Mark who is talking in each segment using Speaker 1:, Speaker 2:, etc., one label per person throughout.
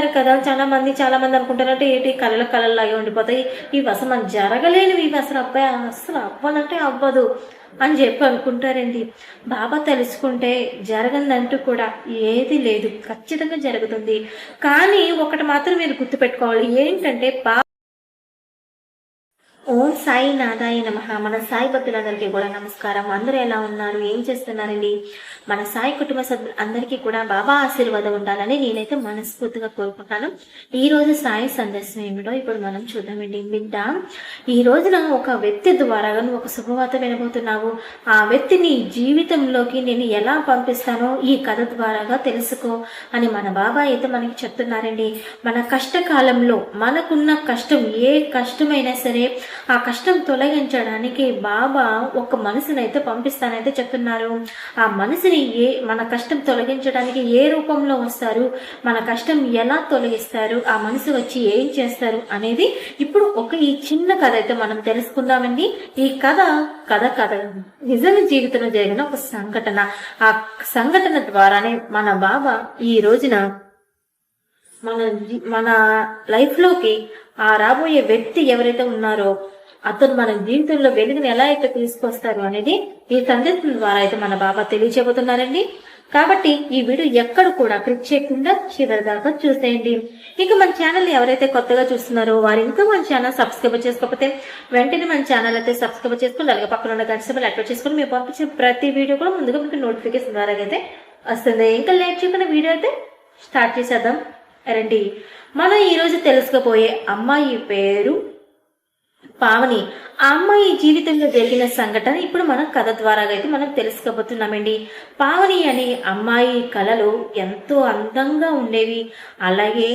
Speaker 1: అంటారు కదా, చాలా మంది అనుకుంటారు అంటే ఏంటి కళలాగే ఉండిపోతాయి ఇవి, అసలు మనం జరగలేనివి ఇవి, అసలు అబ్బాయి అసలు అవ్వాలంటే అవ్వదు అని చెప్పి అనుకుంటారండి. బాబా తెలుసుకుంటే జరగదంటూ కూడా ఏది లేదు, ఖచ్చితంగా జరుగుతుంది. కానీ ఒకటి మాత్రం మీరు గుర్తుపెట్టుకోవాలి, ఏంటంటే ఓం సాయి నాథాయ నమః. మన సాయి భక్తులందరికీ కూడా నమస్కారం. అందరూ ఎలా ఉన్నారు, ఏం చేస్తున్నారండి? మన సాయి కుటుంబ సభ్యులు అందరికీ కూడా బాబా ఆశీర్వాదం ఉండాలని నేనైతే మనస్ఫూర్తిగా కోరుకుంటాను. ఈ రోజు సాయి సందేశం ఏమిటో ఇప్పుడు మనం చూద్దామండి. వింటాం. ఈ రోజున ఒక వ్యక్తి ద్వారా నువ్వు ఒక శుభవార్త వినబోతున్నావు. ఆ వ్యక్తిని జీవితంలోకి నేను ఎలా పంపిస్తానో ఈ కథ ద్వారాగా తెలుసుకో అని మన బాబా అయితే మనకి చెప్తున్నారండి. మన కష్టకాలంలో మనకున్న కష్టం, ఏ కష్టమైనా సరే ఆ కష్టం తొలగించడానికి బాబా ఒక మనసునైతే పంపిస్తానైతే చెప్తున్నారు. ఆ మనసుని మన కష్టం తొలగించడానికి ఏ రూపంలో వస్తారు, మన కష్టం ఎలా తొలగిస్తారు, ఆ మనసు వచ్చి ఏం చేస్తారు అనేది ఇప్పుడు ఈ చిన్న కథ అయితే మనం తెలుసుకుందామండి. ఈ కథ నిజ జీవితంలో జరిగిన ఒక సంఘటన. ఆ సంఘటన ద్వారానే మన బాబా ఈ రోజున మన లైఫ్ లోకి ఆ రాబోయే వ్యక్తి ఎవరైతే ఉన్నారో అతను మన జీవితంలో వెలుగుని ఎలా అయితే తీసుకొస్తారు అనేది ఈ సందేశం ద్వారా అయితే మన బాబా తెలియజేయబోతున్నారండి. కాబట్టి ఈ వీడియో ఎక్కడ కూడా క్లిక్ చేయకుండా చివరి దాకా చూసేయండి. ఇక మన ఛానల్ ఎవరైతే కొత్తగా చూస్తున్నారో వారు ఇంకా మన ఛానల్ సబ్స్క్రైబ్ చేసుకోకపోతే వెంటనే మన ఛానల్ అయితే సబ్స్క్రైబ్ చేసుకుని అలాగే పక్కన ఉన్న గంట సింబల్ యాక్టివేట్ చేసుకుని మేము పంపించిన ప్రతి వీడియో కూడా ముందుగా మీకు నోటిఫికేషన్ ద్వారా అయితే వస్తుంది. ఇంకా లేట్ చేయకుండా వీడియో అయితే స్టార్ట్ చేసేద్దాం రండి. మనం ఈరోజు తెలుసుకోబోయే అమ్మాయి పేరు పావని. ఆ అమ్మాయి జీవితంలో జరిగిన సంఘటన ఇప్పుడు మనం కథ ద్వారా అయితే మనం తెలుసుకోబోతున్నామండి. పావని అనే అమ్మాయి కళలు ఎంతో అందంగా ఉండేవి. అలాగే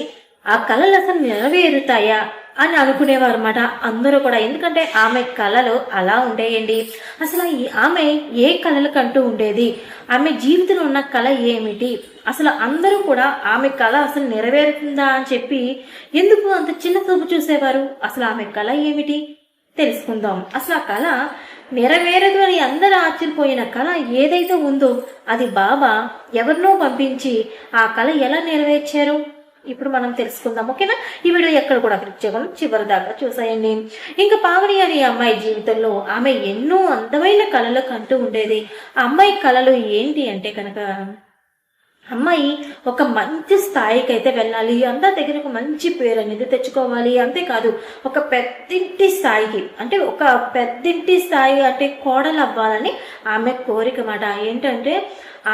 Speaker 1: ఆ కళలు అసలు నెరవేరుతాయా అని అనుకునేవారు అన్నమాట అందరూ కూడా. ఎందుకంటే ఆమె కళలు అలా ఉండేయండి. అసలు ఆమె ఏ కళలు కంటూ ఉండేది, ఆమె జీవితంలో ఉన్న కళ ఏమిటి, అసలు అందరూ కూడా ఆమె కళ అసలు నెరవేరుతుందా అని చెప్పి ఎందుకు అంత చిన్న చూపు చూసేవారు. అసలు ఆమె కళ ఏమిటి తెలుసుకుందాం. అసలు ఆ కళ నెరవేరదు అని అందరూ ఆశ్చర్యపోయిన కళ ఏదైతే ఉందో అది బాబా ఎవరినో పంపించి ఆ కళ ఎలా నెరవేర్చారు ఇప్పుడు మనం తెలుసుకుందాం. ఓకేనా? ఈ వీడియో ఎక్కడ కూడా క్లిక్ చేయకుండా చివరి దాకా చూసేయండి. ఇంకా పావని అనే అమ్మాయి జీవితంలో ఆమె ఎన్నో అందమైన కళలు కంటూ ఉండేది. ఆ అమ్మాయి కళలు ఏంటి అంటే కనుక, అమ్మాయి ఒక మంచి స్థాయికి అయితే వెళ్ళాలి, అందరి దగ్గర ఒక మంచి పేరు అనేది తెచ్చుకోవాలి. అంతేకాదు ఒక పెద్దింటి స్థాయికి, అంటే ఒక పెద్దింటి స్థాయి అంటే కోడలు అవ్వాలని ఆమె కోరిక మాట. ఏంటంటే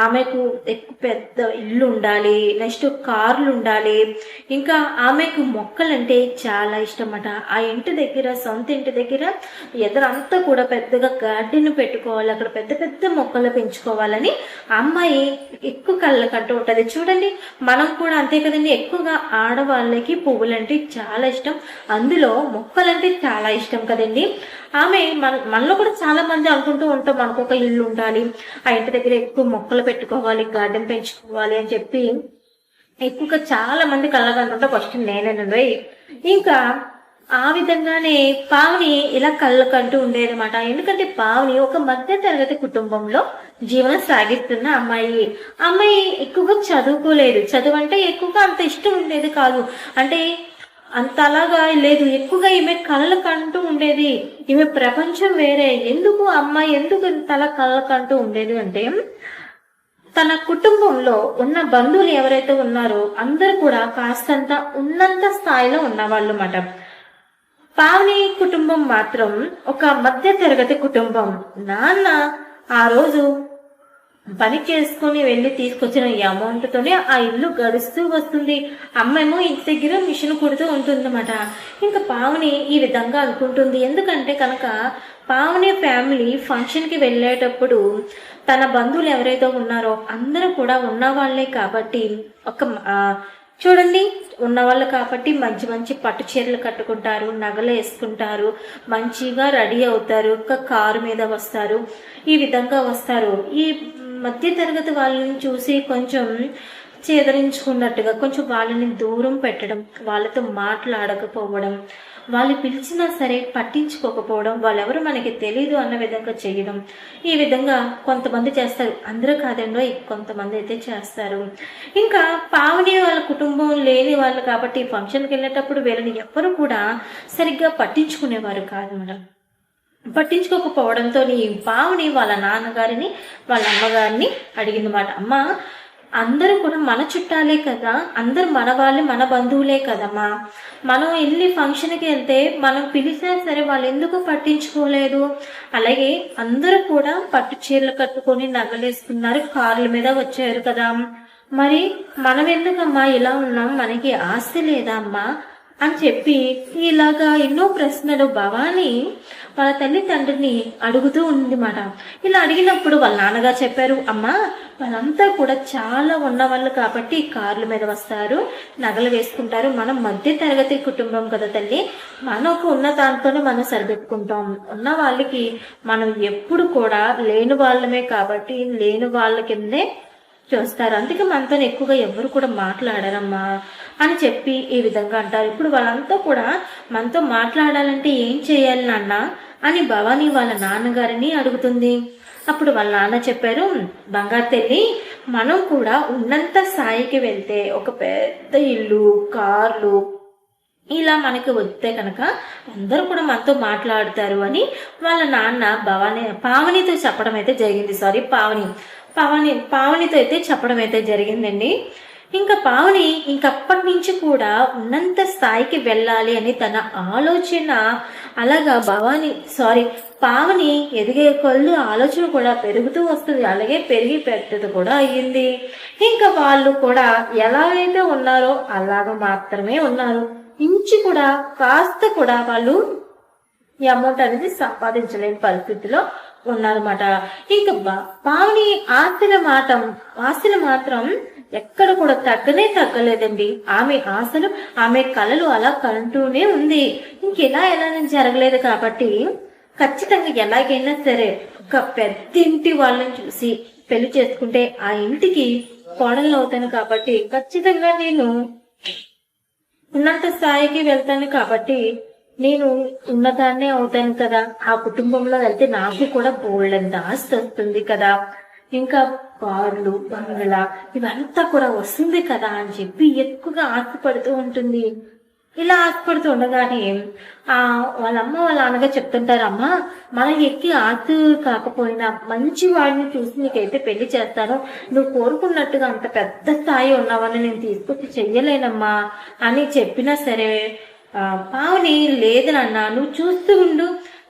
Speaker 1: ఆమెకు ఎక్కువ పెద్ద ఇల్లు ఉండాలి, నెక్స్ట్ కార్లు ఉండాలి, ఇంకా ఆమెకు మొక్కలంటే చాలా ఇష్టం అన్నమాట. ఆ ఇంటి దగ్గర, సొంత ఇంటి దగ్గర ఎదురంతా కూడా పెద్దగా గార్డెన్ పెట్టుకోవాలి, అక్కడ పెద్ద పెద్ద మొక్కలు పెంచుకోవాలని అమ్మాయి ఎక్కువ కళ్ళ కంటూ ఉంటుంది. చూడండి, మనం కూడా అంతే కదండి. ఎక్కువగా ఆడవాళ్ళకి పువ్వులంటే చాలా ఇష్టం, అందులో మొక్కలంటే చాలా ఇష్టం కదండి. ఆమె మనలో కూడా చాలా మంది అనుకుంటూ ఉంటాం, మనకు ఒక ఇల్లు ఉండాలి, ఆ ఇంటి దగ్గర ఎక్కువ మొక్కలు పెట్టుకోవాలి, గార్డెన్ పెంచుకోవాలి అని చెప్పి ఎక్కువగా చాలా మంది కళ్ళకంటుంటే ఫస్ట్ నేనేనండి. ఇంకా ఆ విధంగానే పావని ఇలా కళ్ళకంటూ ఉండేదన్నమాట. ఎందుకంటే పావని ఒక మధ్య తరగతి కుటుంబంలో జీవనం సాగిస్తున్న అమ్మాయి ఎక్కువగా చదువుకోలేదు. చదువు అంటే ఎక్కువగా అంత ఇష్టం ఉండేది కాదు, అంటే అంత అలాగా లేదు. ఎక్కువగా ఈమె కళలు కంటూ ఉండేది, ఈమె ప్రపంచం వేరే. ఎందుకు తల కళలు కంటూ ఉండేది అంటే, తన కుటుంబంలో ఉన్న బంధువులు ఎవరైతే ఉన్నారో అందరూ కూడా కాస్తంత ఉన్నంత స్థాయిలో ఉన్నవాళ్ళు అన్నమాట. పావని కుటుంబం మాత్రం ఒక మధ్య తరగతి కుటుంబం. నాన్న ఆ రోజు పని చేసుకుని వెళ్ళి తీసుకొచ్చిన ఈ అమౌంట్ తోనే ఆ ఇల్లు గడుస్తూ వస్తుంది. అమ్మేమో ఇంటి దగ్గర మిషన్ కుడుతూ ఉంటుందన్నమాట. ఇంకా పావని ఈ విధంగా అనుకుంటుంది. ఎందుకంటే కనుక పావని ఫ్యామిలీ ఫంక్షన్ కి వెళ్ళేటప్పుడు తన బంధువులు ఎవరైతే ఉన్నారో అందరూ కూడా ఉన్నవాళ్లే కాబట్టి, చూడండి, ఉన్నవాళ్ళు కాబట్టి మంచి మంచి పట్టు చీరలు కట్టుకుంటారు, నగలు వేసుకుంటారు, మంచిగా రెడీ అవుతారు, ఒక కారు మీద వస్తారు, ఈ విధంగా వస్తారు. ఈ మధ్య తరగతి వాళ్ళని చూసి కొంచెం చేదరించుకున్నట్టుగా కొంచెం వాళ్ళని దూరం పెట్టడం, వాళ్ళతో మాట్లాడకపోవడం, వాళ్ళు పిలిచినా సరే పట్టించుకోకపోవడం, వాళ్ళెవరు మనకి తెలీదు అన్న విధంగా చేయడం. ఈ విధంగా కొంతమంది చేస్తారు, అందరూ కాదండో కొంతమంది అయితే చేస్తారు. ఇంకా పావని వాళ్ళ కుటుంబం లేని వాళ్ళు కాబట్టి ఫంక్షన్కి వెళ్ళేటప్పుడు వీళ్ళని ఎవ్వరు కూడా సరిగ్గా పట్టించుకునేవారు కాదు మేడం. పట్టించుకోకపోవడంతో పావని వాళ్ళ నాన్నగారిని వాళ్ళ అమ్మగారిని అడిగిందన్నమాట. అమ్మ, అందరూ కూడా మన చుట్టాలే కదా, అందరు మన వాళ్ళే, మన బంధువులే కదమ్మా, మనం వెళ్ళి ఫంక్షన్కి వెళ్తే మనం పిలిచినా సరే వాళ్ళు ఎందుకు పట్టించుకోలేదు? అలాగే అందరూ కూడా పట్టు చీరలు కట్టుకొని నగలేసుకున్నారు, కార్ల మీద వచ్చారు కదా, మరి మనం ఎందుకమ్మా ఇలా ఉన్నాం, మనకి ఆస్తి లేదా అమ్మా అని చెప్పి ఇలాగా ఎన్నో ప్రశ్నలు భవాని వాళ్ళ తల్లిదండ్రిని అడుగుతూ ఉందన్నమాట. ఇలా అడిగినప్పుడు వాళ్ళ నాన్నగారు చెప్పారు, అమ్మా వాళ్ళంతా కూడా చాలా ఉన్నవాళ్ళు కాబట్టి కార్ల మీద వస్తారు, నగలు వేసుకుంటారు, మనం మధ్య తరగతి కుటుంబం కదా తల్లి, మనకు ఉన్న దాంతోనే మనం సరిపెట్టుకుంటాం, ఉన్న వాళ్ళకి మనం ఎప్పుడు కూడా లేని వాళ్ళమే కాబట్టి లేని వాళ్ళ కిందే చూస్తారు, అందుకే మనతో ఎక్కువగా ఎవరు కూడా మాట్లాడారమ్మా అని చెప్పి ఈ విధంగా అంటారు. ఇప్పుడు వాళ్ళంతా కూడా మనతో మాట్లాడాలంటే ఏం చేయాలి నాన్న అని భవాని వాళ్ళ నాన్నగారిని అడుగుతుంది. అప్పుడు వాళ్ళ నాన్న చెప్పారు, బంగారు తల్లి, మనం కూడా ఉన్నంత స్థాయికి వెళ్తే ఒక పెద్ద ఇల్లు, కార్లు ఇలా మనకి వస్తే కనుక అందరూ కూడా మనతో మాట్లాడతారు అని వాళ్ళ నాన్న పావనితో చెప్పడం అయితే జరిగింది. పావనితో అయితే చెప్పడం అయితే జరిగిందండి. ఇంకా పావని ఇంకప్పటి నుంచి కూడా ఉన్నంత స్థాయికి వెళ్ళాలి అని తన ఆలోచన అలాగా పావని ఎదిగే కొద్ది ఆలోచన కూడా పెరుగుతూ వస్తుంది, అలాగే పెరిగి పెద్దది కూడా అయ్యింది. ఇంకా వాళ్ళు కూడా ఎలా అయితే ఉన్నారో అలాగ మాత్రమే ఉన్నారు, ఇంచి కూడా కాస్త కూడా వాళ్ళు ఈ అమౌంట్ అనేది సంపాదించలేని పరిస్థితిలో ఉన్నారన్నమాట. ఇంకా పావని ఆశలు మాత్రం ఎక్కడ కూడా తగ్గలేదండి. ఆమె ఆశలు, ఆమె కళలు అలా కంటూనే ఉంది. ఇంకెలా జరగలేదు కాబట్టి ఖచ్చితంగా ఎలాగైనా సరే ఒక పెద్దింటి వాళ్ళని చూసి పెళ్లి చేసుకుంటే ఆ ఇంటికి కోడలు అవుతాను కాబట్టి ఖచ్చితంగా నేను ఉన్నంత స్థాయికి వెళ్తాను కాబట్టి నేను ఉన్నదాన్నే అవుతాను కదా, ఆ కుటుంబంలో వెళ్తే నాకు కూడా బోల్డంత ఆస్తి వస్తుంది కదా, ఇంకా కార్లు, బంగ్లా ఇవంతా కూడా వస్తుంది కదా అని చెప్పి ఎక్కువగా ఆశపడుతూ ఉంటుంది. ఇలా ఆశపడుతూ ఉండగానే వాళ్ళమ్మ వాళ్ళ నాన్నగా చెప్తుంటారు, అమ్మ మన ఎక్కి ఆస్తి కాకపోయినా మంచి వాడిని చూసి నీకైతే పెళ్లి చేస్తాను, నువ్వు కోరుకున్నట్టుగా అంత పెద్ద స్థాయి ఉన్నావని నేను తీసుకొచ్చి చెయ్యలేనమ్మా అని చెప్పినా సరే పావని లేదు నాన్న, నువ్వు చూస్తూ ఉండు,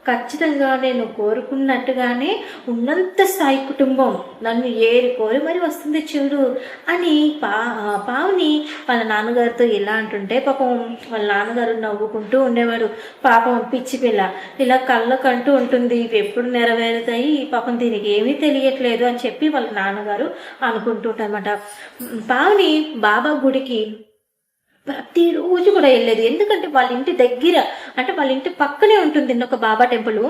Speaker 1: ఖచ్చితంగా నేను కోరుకున్నట్టుగానే ఉన్నంత స్థాయి కుటుంబం నన్ను కోరి మరి వస్తుంది చూడు అని పావని వాళ్ళ నాన్నగారితో ఇలా అంటుంటే పాపం వాళ్ళ నాన్నగారు నవ్వుకుంటూ ఉండేవాడు. పాపం పిచ్చి పిల్ల ఇలా కళ్ళకంటూ ఉంటుంది, ఇవి ఎప్పుడు నెరవేరుతాయి, పాపం దీనికి ఏమీ తెలియట్లేదు అని చెప్పి వాళ్ళ నాన్నగారు అనుకుంటుంటారన్నమాట. పావని బాబా గుడికి ప్రతిరోజు కూడా వెళ్ళేది, ఎందుకంటే వాళ్ళ ఇంటి దగ్గర అంటే వాళ్ళ ఇంటి పక్కనే ఉంటుంది ఒక బాబా టెంపుల్,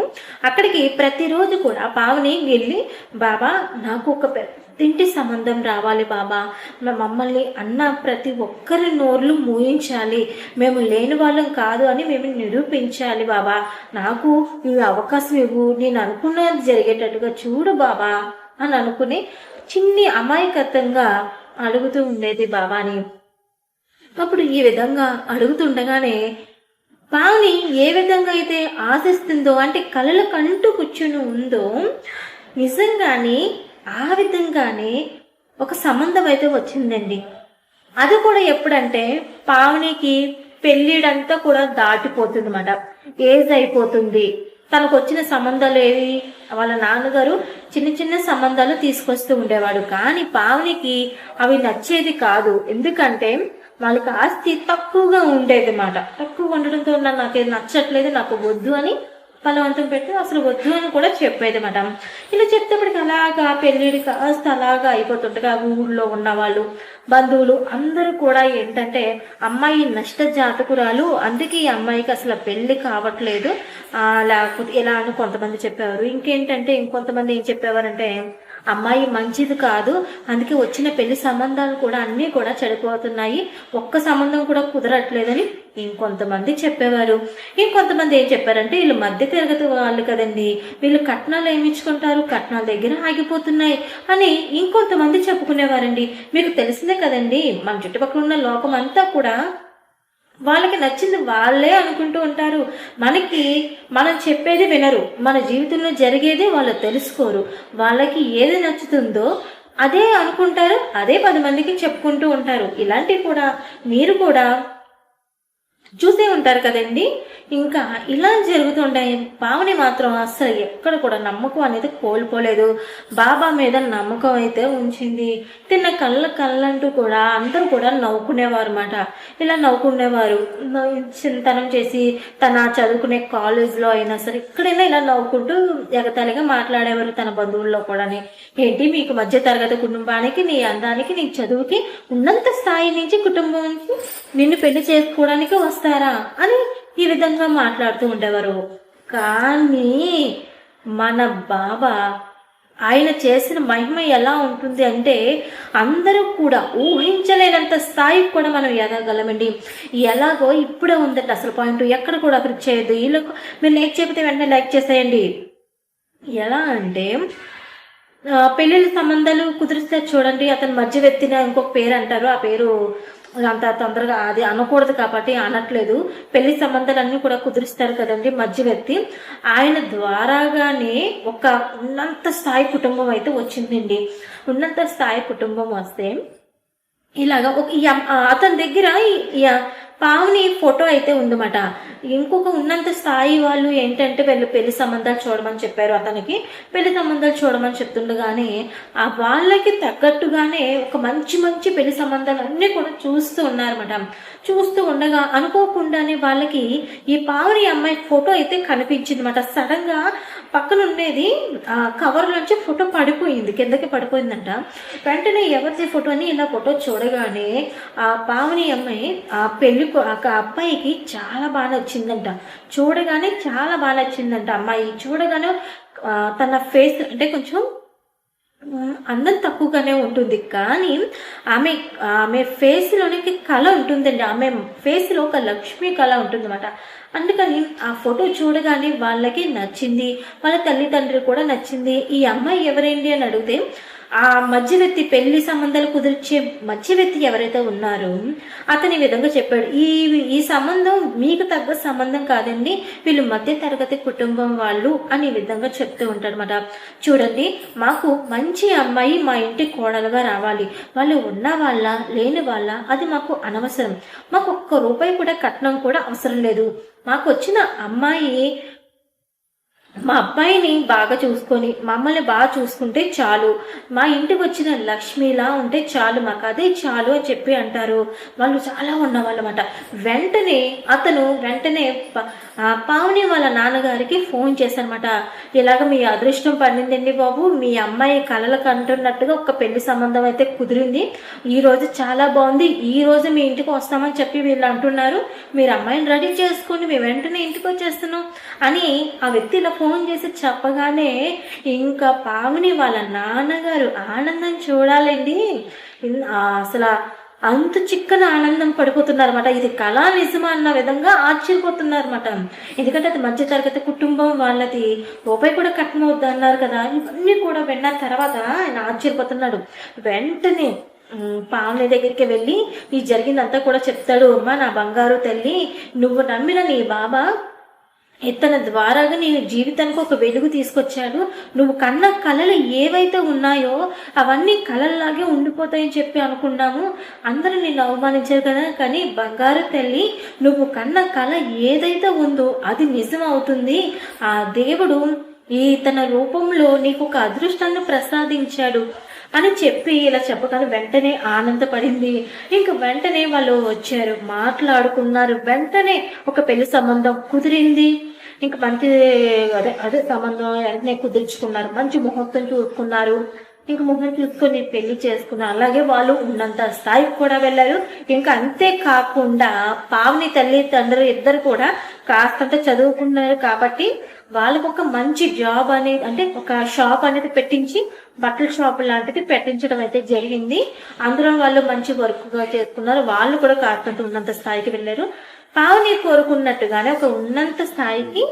Speaker 1: అక్కడికి ప్రతిరోజు కూడా పావని వెళ్ళి, బాబా నాకు ఒక పెద్దింటి సంబంధం రావాలి బాబా, మమ్మల్ని అన్న ప్రతి ఒక్కరి నోర్లు మూయించాలి, మేము లేని వాళ్ళం కాదు అని మేము నిరూపించాలి బాబా, నాకు ఈ అవకాశం ఇవ్వు, నేను అనుకున్నది జరిగేటట్టుగా చూడు బాబా అని అనుకుని చిన్ని అమాయకత్వంగా అడుగుతూ ఉండేది బాబాని. అప్పుడు ఈ విధంగా అడుగుతుండగానే పావని ఏ విధంగా అయితే ఆశిస్తుందో అంటే కళల కంటూ కూర్చుని ఉందో నిజంగానే ఆ విధంగానే ఒక సంబంధం అయితే వచ్చిందండి. అది కూడా ఎప్పుడంటే పావనికి పెళ్ళిడంతా కూడా దాటిపోతుంది అన్నమాట, ఏజ్ అయిపోతుంది, తనకు వచ్చిన సంబంధాలు ఏవి, వాళ్ళ నాన్నగారు చిన్న చిన్న సంబంధాలు తీసుకొస్తూ ఉండేవాడు, కానీ పావనికి అవి నచ్చేది కాదు, ఎందుకంటే వాళ్ళకి ఆస్తి తక్కువగా ఉండేది అన్నమాట. తక్కువ ఉండడంతో నాకేది నచ్చట్లేదు, నాకు వద్దు అని బలవంతం పెట్టి అసలు వద్దు అని కూడా చెప్పేది అన్నమాట. ఇలా చెప్తేప్పటికి అలాగా పెళ్ళిడి కాస్త అలాగా అయిపోతుండగా ఊళ్ళో ఉన్న వాళ్ళు, బంధువులు అందరూ కూడా ఏంటంటే అమ్మాయి నష్ట జాతకురాలు, అందుకే ఈ అమ్మాయికి అసలు పెళ్లి కావట్లేదు లేకపోతే ఎలా అని కొంతమంది చెప్పేవారు. ఇంకేంటంటే ఇంకొంతమంది ఏం చెప్పేవారంటే అమ్మాయి మంచిది కాదు, అందుకే వచ్చిన పెళ్లి సంబంధాలు కూడా అన్నీ కూడా చెడిపోతున్నాయి, ఒక్క సంబంధం కూడా కుదరట్లేదని ఇంకొంతమంది చెప్పేవారు. ఇంకొంతమంది ఏం చెప్పారంటే వీళ్ళు మధ్య తరగతి వాళ్ళు కదండి, వీళ్ళు కట్నాలు ఏమిచ్చుకుంటారు, కట్నాల దగ్గర ఆగిపోతున్నాయి అని ఇంకొంతమంది చెప్పుకునేవారండి. మీకు తెలిసిందే కదండి, మన చుట్టుపక్కల ఉన్న లోకం అంతా కూడా వాళ్ళకి నచ్చింది వాళ్ళే అనుకుంటూ ఉంటారు. మనం చెప్పేది వినరు, మన జీవితంలో జరిగేది వాళ్ళు తెలుసుకోరు. వాళ్ళకి ఏది నచ్చుతుందో అదే అనుకుంటారు, అదే 10 మందికి చెప్పుకుంటూ ఉంటారు. ఇలాంటివి కూడా మీరు కూడా చూసే ఉంటారు కదండి. ఇంకా ఇలా జరుగుతుంటాయి. పావని మాత్రం అస్సలు ఎక్కడ కూడా నమ్మకం అనేది కోల్పోలేదు, బాబా మీద నమ్మకం అయితే ఉంచింది. తిన్న కళ్ళంటూ కూడా అందరూ కూడా నవ్వుకునేవారు అన్నమాట. ఇలా నవ్వుకునేవారు, చింతనం చేసి తన చదువుకునే కాలేజ్లో అయినా సరే ఎక్కడైనా ఇలా నవ్వుకుంటూ ఎగతాళిగా మాట్లాడేవారు తన బంధువుల్లో కూడా. ఏంటి మీకు మధ్య తరగతి కుటుంబానికి, నీ అందానికి, నీ చదువుకి ఉన్నంత స్థాయి నుంచి కుటుంబానికి నిన్ను పెళ్లి చేసుకోవడానికి వస్తారా అని ఈ విధంగా మాట్లాడుతూ ఉండేవారు. కానీ మన బాబా ఆయన చేసిన మహిమ ఎలా ఉంటుంది అంటే అందరూ కూడా ఊహించలేనంత స్థాయికి కూడా మనం ఎదగలమండి. ఎలాగో ఇప్పుడే ఉందండి అసలు పాయింట్, ఎక్కడ కూడా అక్కడికి చేయొద్దు. వీళ్ళకు మీరు లైక్ చేయకపోతే వెంటనే లైక్ చేసేయండి. ఎలా అంటే పెళ్ళిళ్ళ సంబంధాలు కుదిరిస్తే చూడండి, అతను మధ్యవర్తిన ఇంకొక పేరు అంటారు, ఆ పేరు అంత తొందరగా అది అనకూడదు కాబట్టి అనట్లేదు. పెళ్లి సంబంధాలన్నీ కూడా కుదిరిస్తారు కదండి మధ్యవర్తి, ఆయన ద్వారాగానే ఒక ఉన్నంత స్థాయి కుటుంబం అయితే వచ్చిందండి. ఉన్నంత స్థాయి కుటుంబం వస్తే ఇలాగా అతని దగ్గర పావని ఫోటో అయితే ఉందన్నమాట. ఇంకొక ఉన్నంత స్థాయి వాళ్ళు ఏంటంటే పెళ్లి సంబంధాలు చూడమని చెప్పారు అతనికి, పెళ్లి సంబంధాలు చూడమని చెప్తుండగానే ఆ వాళ్ళకి తగ్గట్టుగానే ఒక మంచి మంచి పెళ్లి సంబంధాలు అన్నీ కూడా చూస్తూ ఉన్నారన్నమాట. చూస్తూ ఉండగా అనుకోకుండానే వాళ్ళకి ఈ పావని అమ్మాయి ఫోటో అయితే కనిపించింది అన్నమాట. సడన్ గా పక్కన ఉండేది కవర్ నుంచి ఫోటో పడిపోయింది, కిందకి పడిపోయిందంట. వెంటనే ఎవరిది ఫోటో అని ఇలా ఫోటో చూడగానే ఆ పావని అమ్మాయి ఆ అబ్బాయికి చాలా బాగా నచ్చిందంట. చూడగానే చాలా బాగా నచ్చిందంట అమ్మాయి. చూడగానే తన ఫేస్ అంటే కొంచెం అందం తక్కువగానే ఉంటుంది, కానీ ఆమె ఫేస్లోనికి కళ ఉంటుందండి. ఆమె ఫేస్లో ఒక లక్ష్మీ కళ ఉంటుంది అన్నమాట. అందుకని ఆ ఫోటో చూడగానే వాళ్ళకి నచ్చింది, వాళ్ళ తల్లిదండ్రులు కూడా నచ్చింది. ఈ అమ్మాయి ఎవరేంటి అని అడిగితే ఆ మధ్యవర్తి, పెళ్లి సంబంధాలు కుదిర్చే మధ్యవర్తి ఎవరైతే ఉన్నారో అతని విధంగా చెప్పాడు, ఈ సంబంధం మీకు తగ్గ సంబంధం కాదండి, వీళ్ళు మధ్య తరగతి కుటుంబం వాళ్ళు అని విధంగా చెప్తూ ఉంటాడు అన్నమాట. చూడండి, మాకు మంచి అమ్మాయి మా ఇంటి కోడలుగా రావాలి, వాళ్ళు ఉన్న వాళ్ళ లేని వాళ్ళ అది మాకు అనవసరం, మాకు ఒక్క రూపాయి కూడా కట్నం కూడా అవసరం లేదు, మాకు వచ్చిన అమ్మాయి మా అబ్బాయిని బాగా చూసుకొని మమ్మల్ని బాగా చూసుకుంటే చాలు, మా ఇంటికి వచ్చిన లక్ష్మిలా ఉంటే చాలు, మాకు అదే చాలు అని చెప్పి అంటారు. వాళ్ళు చాలా ఉన్నవాళ్ళు అన్నమాట. అతను వెంటనే పావని వాళ్ళ నాన్నగారికి ఫోన్ చేశానమాట. ఇలాగ మీ అదృష్టం పండిందండి బాబు, మీ అమ్మాయి కలలకు అంటున్నట్టుగా ఒక పెళ్లి సంబంధం అయితే కుదిరింది, ఈ రోజు చాలా బాగుంది, ఈ రోజు మీ ఇంటికి వస్తామని చెప్పి వీళ్ళు అంటున్నారు, మీరు అమ్మాయిని రెడీ చేసుకొని మేము వెంటనే ఇంటికి వచ్చేస్తున్నాం అని ఆ వ్యక్తిలో ఫోన్ చేసి చెప్పగానే ఇంకా పావని వాళ్ళ నాన్నగారు ఆనందం చూడాలండి, అసలు అంత చిక్కన ఆనందం పడిపోతున్నారన్నమాట. ఇది కళా నిజమా అన్న విధంగా ఆశ్చర్యపోతున్నారన్నమాట. ఎందుకంటే అది మధ్య తరగతి కుటుంబం వాళ్ళది, రూపాయి కూడా కట్నం అన్నారు కదా. ఇవన్నీ కూడా విన్న తర్వాత ఆయన ఆశ్చర్యపోతున్నాడు. వెంటనే పావని దగ్గరికి వెళ్ళి ఈ జరిగిందంతా కూడా చెప్తాడు. అమ్మా నా బంగారు తల్లి, నువ్వు నమ్మిన నీ బాబా ఇతని ద్వారాగా నీ జీవితానికి ఒక వెలుగు తీసుకొచ్చాడు, నువ్వు కన్న కళలు ఏవైతే ఉన్నాయో అవన్నీ కళల్లాగే ఉండిపోతాయని చెప్పి అనుకున్నాము, అందరూ నిన్ను అవమానించారు కదా, కానీ బంగారు తల్లి నువ్వు కన్న కళ ఏదైతే ఉందో అది నిజం అవుతుంది, ఆ దేవుడు తన రూపంలో నీకు ఒక అదృష్టాన్ని ప్రసాదించాడు అని చెప్పి ఇలా చెప్పగానే వెంటనే ఆనందపడింది. ఇంక వెంటనే వాళ్ళు వచ్చారు, మాట్లాడుకున్నారు, వెంటనే ఒక పెళ్లి సంబంధం కుదిరింది. ఇంకా మంచి అదే సంబంధం వెంటనే కుదుర్చుకున్నారు, మంచి ముహూర్తం చూసుకున్నారు. ఇంక మొహం చూసుకొని పెళ్లి చేసుకున్నారు. అలాగే వాళ్ళు ఉన్నంత స్థాయికి కూడా వెళ్ళారు. ఇంకా అంతేకాకుండా పావని తల్లిదండ్రులు ఇద్దరు కూడా కాస్తంత చదువుకున్నారు కాబట్టి వాళ్ళకు ఒక మంచి జాబ్ అనేది, అంటే ఒక షాప్ అనేది పెట్టించి బట్టల షాప్ లాంటిది పెట్టించడం అయితే జరిగింది. అందులో వాళ్ళు మంచి వర్క్ గా చేసుకున్నారు. వాళ్ళు కూడా కాస్తంత ఉన్నంత స్థాయికి వెళ్ళారు. పావని కోరుకున్నట్టుగానే ఒక ఉన్నంత స్థాయికి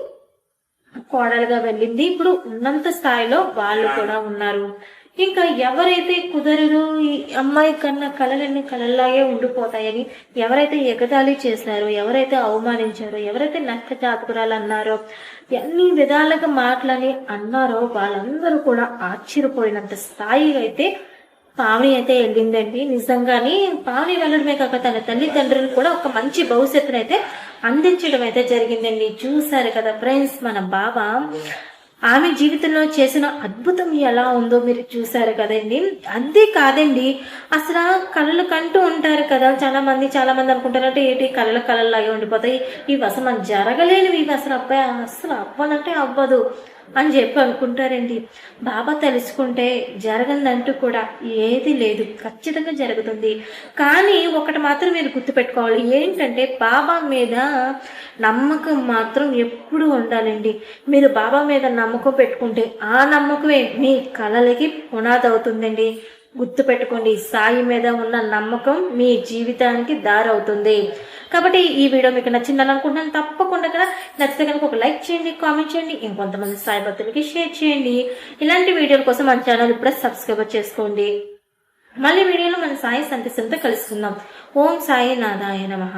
Speaker 1: కోడలుగా వెళ్ళింది. ఇప్పుడు ఉన్నంత స్థాయిలో వాళ్ళు కూడా ఉన్నారు. ఇంకా ఎవరైతే కుదరరు, ఈ అమ్మాయి కన్నా కళలన్నీ కళల్లాగే ఉండిపోతాయని ఎవరైతే ఎగతాళి చేశారో, ఎవరైతే అవమానించారో, ఎవరైతే నష్ట జాతకురాలు అన్నారో, ఎన్ని విధాలుగా మాటలని అన్నారో వాళ్ళందరూ కూడా ఆశ్చర్యపోయినంత స్థాయి అయితే పావని అయితే వెళ్ళిందండి. నిజంగానే పావని వెళ్ళడమే కాక తన తల్లిదండ్రులు కూడా ఒక మంచి భవిష్యత్తును అయితే అందించడం అయితే జరిగిందండి. చూసారు కదా ఫ్రెండ్స్, మన బాబా ఆమె జీవితంలో చేసిన అద్భుతం ఎలా ఉందో మీరు చూసారు కదండి. అంతే కాదండి, అసలు కళలు కంటూ ఉంటారు కదా చాలా మంది అనుకుంటారంటే ఏంటి కళలాగే ఉండిపోతాయి, ఇవి అసలు మనకు జరగలేనివి, ఇవి అసలు అబ్బాయి అసలు అవ్వాలంటే అవ్వదు అని చెప్పి అనుకుంటారండి. బాబా తెలుసుకుంటే జరగదంటూ కూడా ఏది లేదు, ఖచ్చితంగా జరుగుతుంది. కానీ ఒకటి మాత్రం మీరు గుర్తుపెట్టుకోవాలి, ఏంటంటే బాబా మీద నమ్మకం మాత్రం ఎప్పుడు ఉండాలండి. మీరు బాబా మీద నమ్మకం పెట్టుకుంటే ఆ నమ్మకమే మీ కళలకి పునాది అవుతుందండి. గుర్తుపెట్టుకోండి, సాయి మీద ఉన్న నమ్మకం మీ జీవితానికి దారి అవుతుంది. కాబట్టి ఈ వీడియో మీకు నచ్చిందని అనుకుంటున్నాను. తప్పకుండా కదా నచ్చితే కనుక ఒక లైక్ చేయండి, కామెంట్ చేయండి, ఇంకొంతమంది సాయి భక్తులకి షేర్ చేయండి. ఇలాంటి వీడియోల కోసం మన ఛానల్ ఇప్పుడే సబ్స్క్రైబ్ చేసుకోండి. మళ్ళీ వీడియోలో మన సాయి సంతోషంతో కలుసుకుందాం. ఓం సాయి నాథాయ నమః.